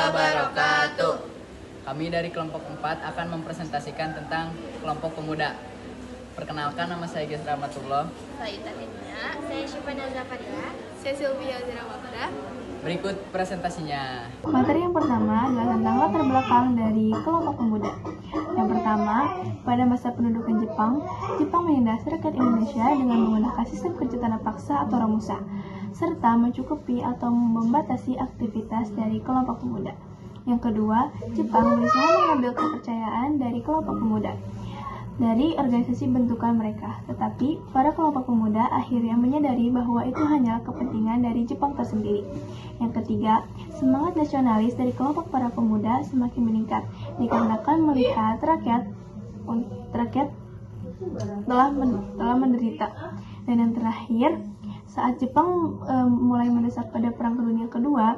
wabarakatuh. Kami dari kelompok 4 akan mempresentasikan tentang kelompok pemuda. Perkenalkan, nama saya Gis Rahmatullah. Saya Tanenya. Saya Syifana Zafaria. Saya Sylvia Ziramabda. Berikut presentasinya. Materi yang pertama adalah tentang latar belakang dari kelompok pemuda. Yang pertama, pada masa pendudukan Jepang, Jepang menindas rakyat Indonesia dengan menggunakan sistem kerja tanpa paksa atau romusa, serta mencukupi atau membatasi aktivitas dari kelompok pemuda. Yang kedua, Jepang berusaha mengambil kepercayaan dari kelompok pemuda dari organisasi bentukan mereka, tetapi para kelompok pemuda akhirnya menyadari bahwa itu hanyalah kepentingan dari Jepang tersendiri. Yang ketiga, semangat nasionalis dari kelompok para pemuda semakin meningkat dikarenakan melihat rakyat telah menderita. Dan yang terakhir, saat Jepang mulai mendesak pada Perang Dunia Kedua,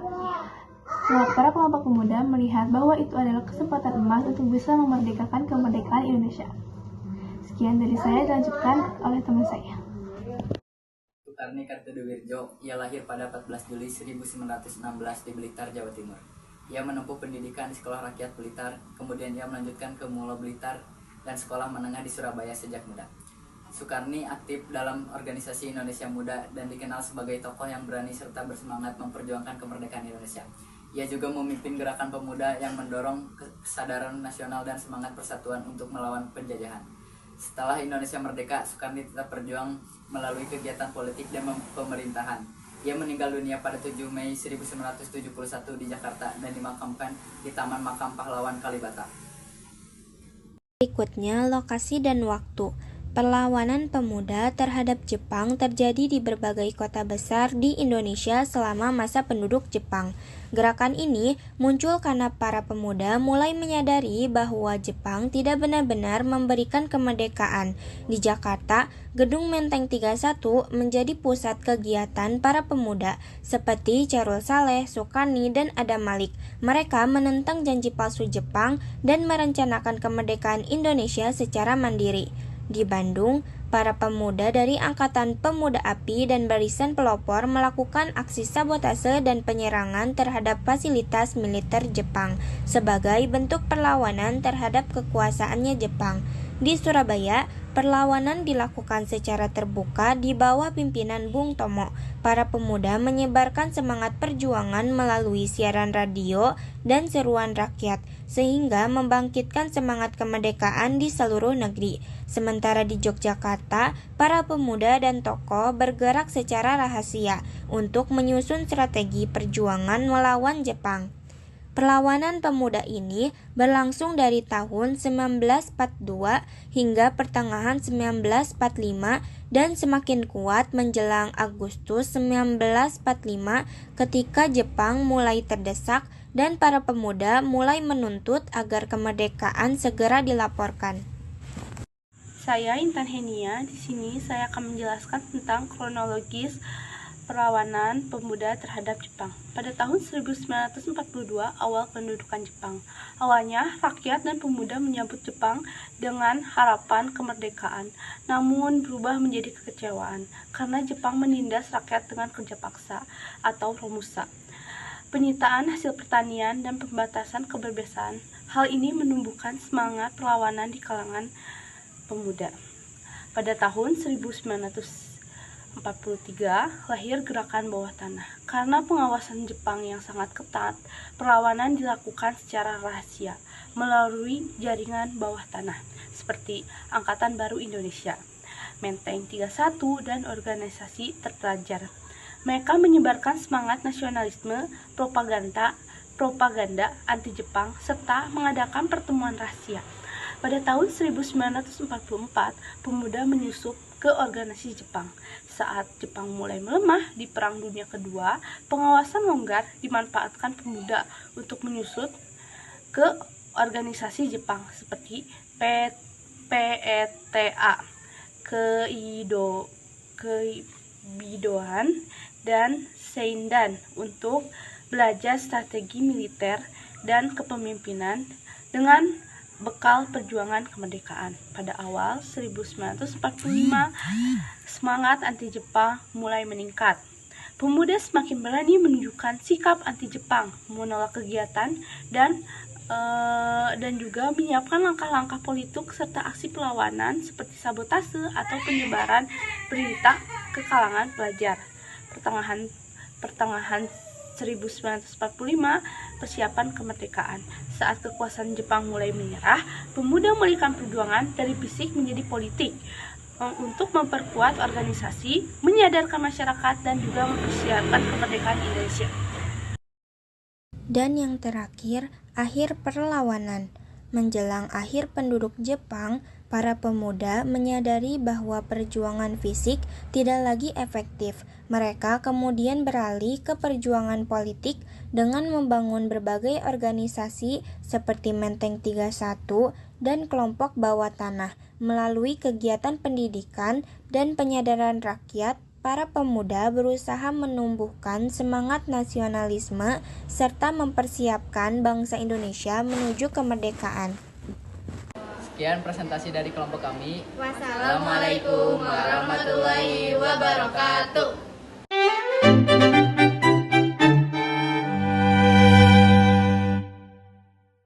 para kelompok pemuda melihat bahwa itu adalah kesempatan emas untuk bisa memerdekakan kemerdekaan Indonesia. Sekian dari saya, dilanjutkan oleh teman saya. Sukarni Kartodirjo, ia lahir pada 14 Juli 1916 di Blitar, Jawa Timur. Ia menempuh pendidikan di Sekolah Rakyat Blitar, kemudian ia melanjutkan ke Mulo Blitar dan sekolah menengah di Surabaya sejak muda. Sukarni aktif dalam organisasi Indonesia Muda dan dikenal sebagai tokoh yang berani serta bersemangat memperjuangkan kemerdekaan Indonesia. Ia juga memimpin gerakan pemuda yang mendorong kesadaran nasional dan semangat persatuan untuk melawan penjajahan. Setelah Indonesia merdeka, Sukarni tetap berjuang melalui kegiatan politik dan pemerintahan. Ia meninggal dunia pada 7 Mei 1971 di Jakarta dan dimakamkan di Taman Makam Pahlawan Kalibata. Berikutnya, lokasi dan waktu. Perlawanan pemuda terhadap Jepang terjadi di berbagai kota besar di Indonesia selama masa penduduk Jepang. Gerakan ini muncul karena para pemuda mulai menyadari bahwa Jepang tidak benar-benar memberikan kemerdekaan. Di Jakarta, Gedung Menteng 31 menjadi pusat kegiatan para pemuda seperti Charul Saleh, Sukarni, dan Adam Malik. Mereka menentang janji palsu Jepang dan merencanakan kemerdekaan Indonesia secara mandiri. Di Bandung, para pemuda dari Angkatan Pemuda API dan Barisan Pelopor melakukan aksi sabotase dan penyerangan terhadap fasilitas militer Jepang sebagai bentuk perlawanan terhadap kekuasaannya Jepang. Di Surabaya, perlawanan dilakukan secara terbuka di bawah pimpinan Bung Tomo. Para pemuda menyebarkan semangat perjuangan melalui siaran radio dan seruan rakyat, sehingga membangkitkan semangat kemerdekaan di seluruh negeri. Sementara di Yogyakarta, para pemuda dan tokoh bergerak secara rahasia untuk menyusun strategi perjuangan melawan Jepang. Perlawanan pemuda ini berlangsung dari tahun 1942 hingga pertengahan 1945 dan semakin kuat menjelang Agustus 1945 ketika Jepang mulai terdesak dan para pemuda mulai menuntut agar kemerdekaan segera dilaporkan. Saya Intan Henia. Di sini saya akan menjelaskan tentang kronologis perlawanan pemuda terhadap Jepang. Pada tahun 1942, awal pendudukan Jepang. Awalnya, rakyat dan pemuda menyambut Jepang dengan harapan kemerdekaan, namun berubah menjadi kekecewaan karena Jepang menindas rakyat dengan kerja paksa atau romusa, penyitaan hasil pertanian, dan pembatasan kebebasan. Hal ini menumbuhkan semangat perlawanan di kalangan pemuda. Pada tahun 1943 lahir gerakan bawah tanah. Karena pengawasan Jepang yang sangat ketat, perlawanan dilakukan secara rahasia melalui jaringan bawah tanah seperti Angkatan Baru Indonesia, Menteng 31, dan organisasi terpelajar. Mereka menyebarkan semangat nasionalisme, propaganda anti-Jepang, serta mengadakan pertemuan rahasia. Pada tahun 1944, pemuda menyusup ke organisasi Jepang. Saat Jepang mulai melemah di Perang Dunia Kedua, pengawasan longgar dimanfaatkan pemuda untuk menyusup ke organisasi Jepang seperti PETA, Keibidoan, dan Seidan untuk belajar strategi militer dan kepemimpinan dengan bekal perjuangan kemerdekaan. Pada awal 1945, semangat anti-Jepang mulai meningkat. Pemuda semakin berani menunjukkan sikap anti-Jepang, menolak kegiatan dan juga menyiapkan langkah-langkah politik serta aksi perlawanan seperti sabotase atau penyebaran berita ke kalangan pelajar. Pertengahan 1945, persiapan kemerdekaan. Saat kekuasaan Jepang mulai menyerah, pemuda memulihkan perjuangan dari fisik menjadi politik untuk memperkuat organisasi, menyadarkan masyarakat, dan juga mempersiapkan kemerdekaan Indonesia. Dan yang terakhir, akhir perlawanan. Menjelang akhir penduduk Jepang, para pemuda menyadari bahwa perjuangan fisik tidak lagi efektif. Mereka kemudian beralih ke perjuangan politik dengan membangun berbagai organisasi seperti Menteng 31 dan kelompok bawah tanah. Melalui kegiatan pendidikan dan penyadaran rakyat, para pemuda berusaha menumbuhkan semangat nasionalisme serta mempersiapkan bangsa Indonesia menuju kemerdekaan. Sekian presentasi dari kelompok kami. Wassalamualaikum warahmatullahi wabarakatuh.